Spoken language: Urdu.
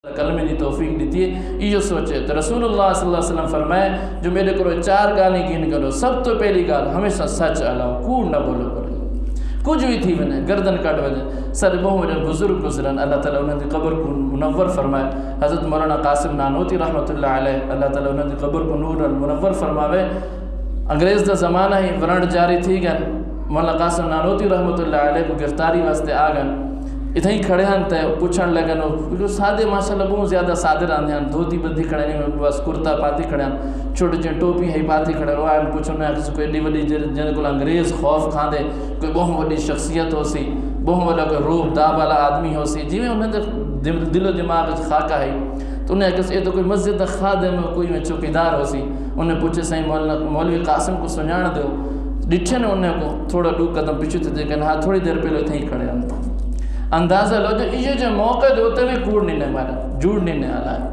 کلمے دی توفیق دیتی ہے یہ سوچے تو رسول اللہ صلی اللہ علیہ وسلم فرمائے جو میرے کو 4 گالیں گن کرو سب تو پہلی گال ہمیشہ سچ الاؤ کوڑ نہ بولو کرو کچھ بھی تھی ونے گردن کٹ وجہ سر بہت میرے بزرگ گزرن اللہ تعالیٰ انہوں نے قبر کو منور فرمائے حضرت مولانا قاسم نانوتی رحمۃ اللہ علیہ اللہ تعالیٰ انہوں نے قبر کو نور منور فرماوے انگریز دا زمانہ ہی ورنڈ جاری تھی گن مولانا قاسم نانوتی رحمۃ اللہ علیہ کو گرفتاری واسطے آ گن اتنا ہی کھڑے ہیں تے پوچھن لگن وہ سادے ماشاءاللہ بہت زیادہ سادے رہندے ہیں دھوتی بدھی کھڑے ہیں بس کرتا پاتی کھڑے ہیں چھوٹے چھوٹے ٹوپی ہے پاتی کھڑے وہ آئے پوچھن ہے کسی کوئی ایڈی وڈی جن کو انگریز خوف کھاندے کوئی بہت وڈی شخصیت ہو سی بہت وڈا کوئی روح دا والا آدمی ہو سی جی میں انہیں دل و دماغ خاکہ ہے تو انہیں کسی تو کوئی مسجد خادم کوئی میں چوکیدار ہو سی انہیں پوچھے سائیں مولوی قاسم کو سنجھان دو ڈٹھے نے انہیں کو تھوڑا 2 قدم پیچھے تھے دیکھیں ہاں تھوڑی دیر پہلے اتنے ہی کھڑے ہیں اندازہ لو جو یہ جو موقع ہوتے ہوئے کوڑ نہیں مارا جھوٹ نہیں آ رہا ہے